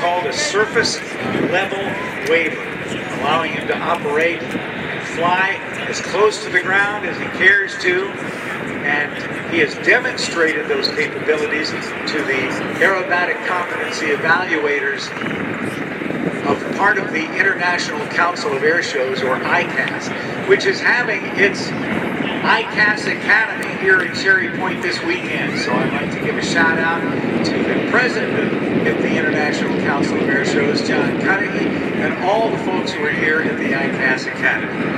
called a surface level waiver, allowing him to operate and fly as close to the ground as he cares to. And he has demonstrated those capabilities to the Aerobatic Competency Evaluators of part of the International Council of Airshows, or ICAS, which is having its ICAS Academy here in Cherry Point this weekend. So I'd like to give a shout out to the president of the International Council of Airshows, John Cudahy, and all the folks who are here at the ICAS Academy.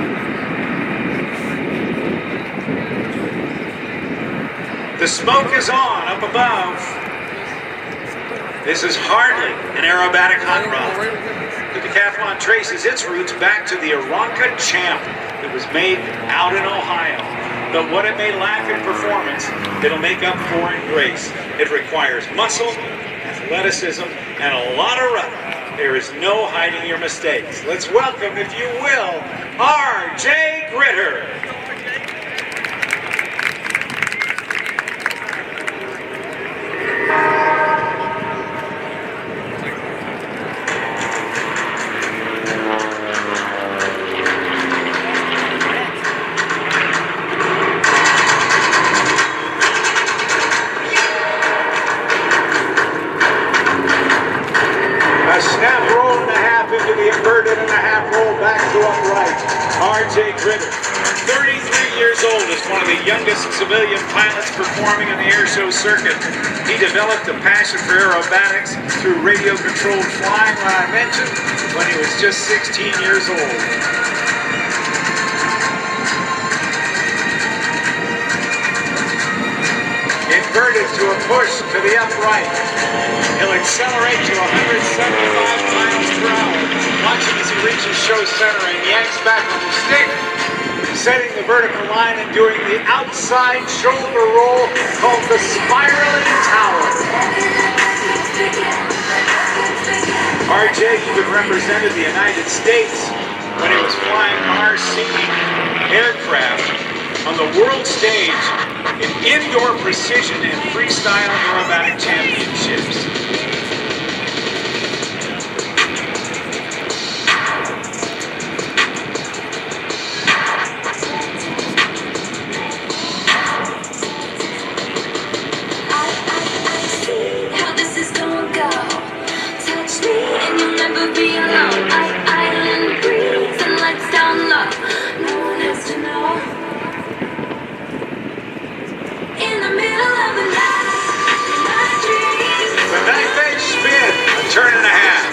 The smoke is on up above. This is hardly an aerobatic hot rod. The decathlon traces its roots back to the Aerobatic Champ that was made out in Ohio. But what it may lack in performance, it'll make up for in grace. It requires muscle, athleticism, and a lot of rudder. There is no hiding your mistakes. Let's welcome, if you will, R.J. Gritter. R.J. Gritter, 33 years old, is one of the youngest civilian pilots performing on the airshow circuit. He developed a passion for aerobatics through radio-controlled flying, when I mentioned, when he was just 16 years old. Inverted to a push to the upright. He'll accelerate to 175 miles per hour. Watch him as he reaches show center and yanks back with the stick, setting the vertical line and doing the outside shoulder roll called the spiraling tower. RJ even represented the United States when he was flying RC aircraft on the world stage in indoor precision and freestyle aerobatic championships. Turn and a half.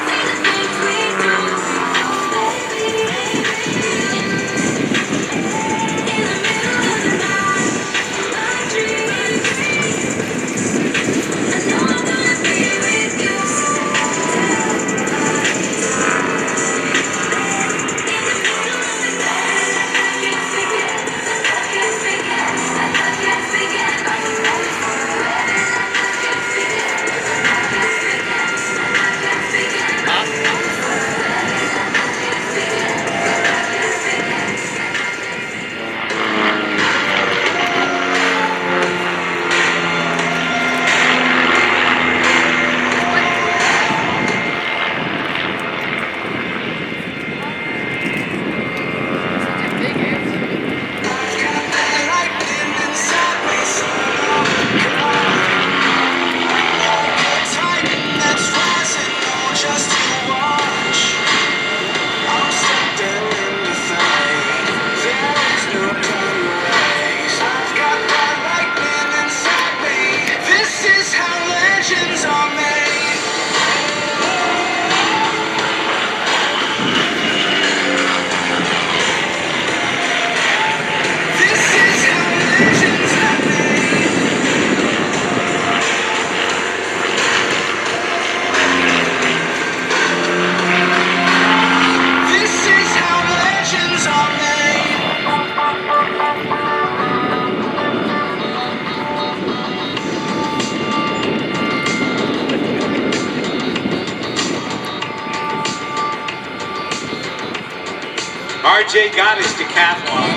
RJ got his decathlon,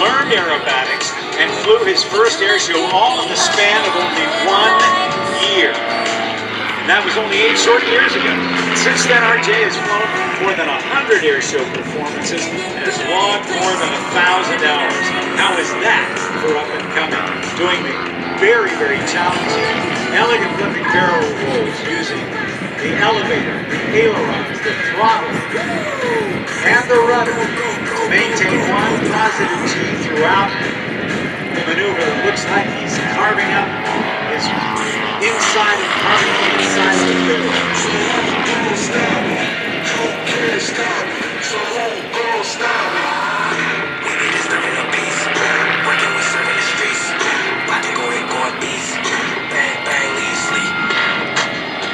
learned aerobatics, and flew his first airshow all in the span of only 1 year. And that was only 8 short years ago. Since then, RJ has flown more than 100 airshow performances and has logged more than 1,000 hours. How is that for up and coming? Doing the very, very challenging, elegant flipping barrel rolls using the elevator, the ailerons, the throttle, and the rudder to maintain one positive G throughout the maneuver. It looks like he's carving up his inside and carving the inside of the barrel.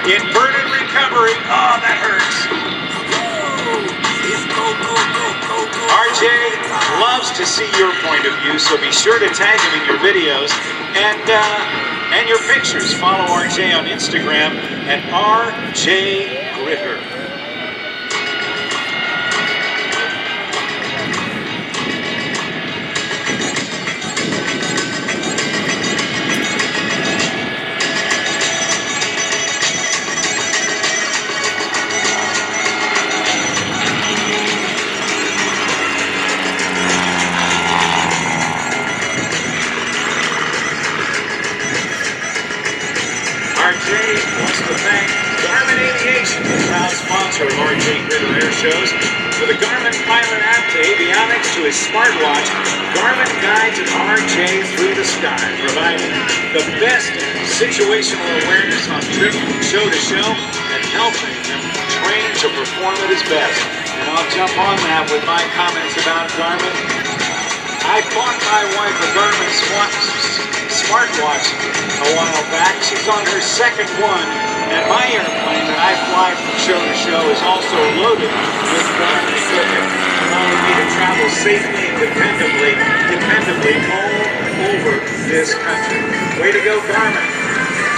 Inverted recovery. Oh, that hurts. RJ loves to see your point of view, so be sure to tag him in your videos and your pictures. Follow RJ on Instagram at RJGritter. RJ wants to thank Garmin Aviation, the proud sponsor of RJ Gritter Air Shows. For the Garmin Pilot app to Avionics to his smartwatch, Garmin guides RJ through the sky, providing the best situational awareness on trip show to show and helping him train to perform at his best. And I'll jump on that with my comments about Garmin. I bought my wife a Garmin smartwatch a while back. She's on her second one, and my airplane that I fly from show to show is also loaded with Garmin equipment, allowing me to travel safely and dependably all over this country. Way to go, Garmin.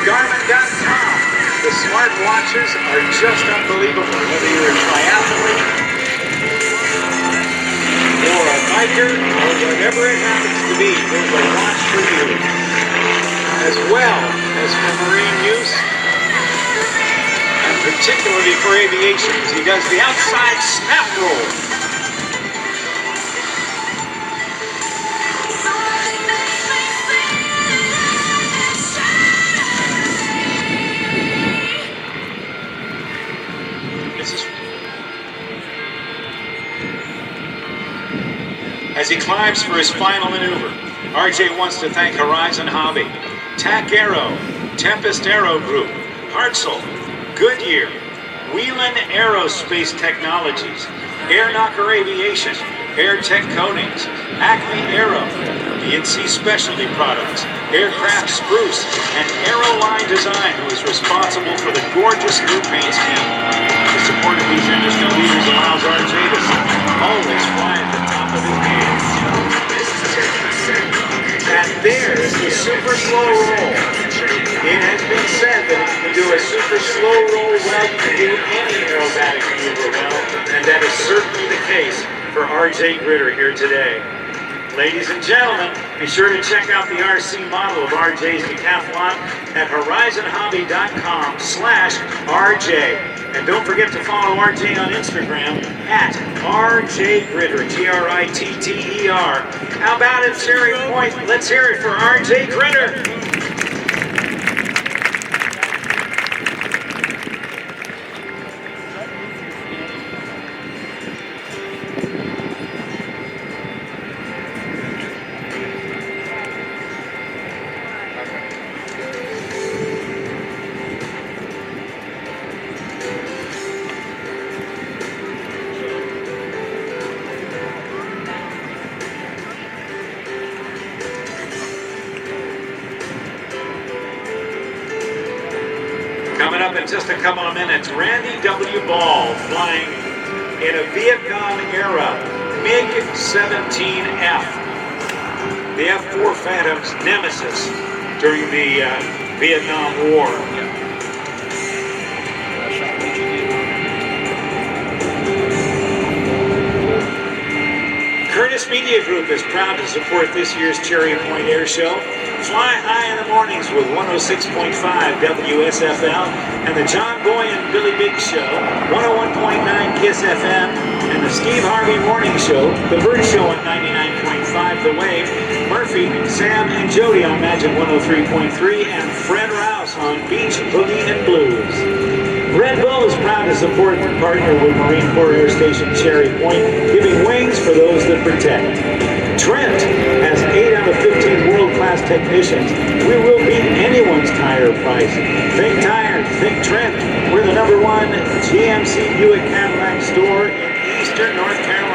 Garmin.com. The smartwatches are just unbelievable. Whether you're a triathlete or a biker, or whatever it happens to be, there's a watch for you. As well as for marine use, and particularly for aviation, as he does the outside snap roll. As he climbs for his final maneuver, RJ wants to thank Horizon Hobby, TAC Aero, Tempest Aero Group, Hartzell, Goodyear, Whelan Aerospace Technologies, Air Knocker Aviation, Air Tech Coatings, Acme Aero, DNC Specialty Products, Aircraft Spruce, and Aeroline Design, who is responsible for the gorgeous new paint scheme. The support of these industry leaders allows RJ to always fly at the top of his game. And there's the super slow roll. It has been said that if you can do a super slow roll well, you can do any aerobatic maneuver well, and that is certainly the case for RJ Gritter here today. Ladies and gentlemen, be sure to check out the RC model of RJ's Decathlon at horizonhobby.com/RJ. And don't forget to follow RJ on Instagram at RJGritter, G-R-I-T-T-E-R. How about it, Cherry Point? Let's hear it for RJ Gritter. Coming up in just a couple of minutes, Randy W. Ball flying in a Vietnam-era MiG-17F, the F-4 Phantom's nemesis during the Vietnam War. Curtis Sports Media Group is proud to support this year's Cherry Point Air Show. Fly High in the Mornings with 106.5 WSFL and the John Boy and Billy Big Show, 101.9 KISS FM, and the Steve Harvey Morning Show, the Bird Show on 99.5 The Wave, Murphy, Sam, and Jody on Magic 103.3, and Fred Rouse on Beach Boogie and Blues. Red Bull is proud to support and partner with Marine Corps Air Station Cherry Point, giving wings for those that protect. Trent has 8 out of 15 world-class technicians. We will beat anyone's tire price. Think tires, think Trent. We're the #1 GMC Buick Cadillac store in Eastern North Carolina.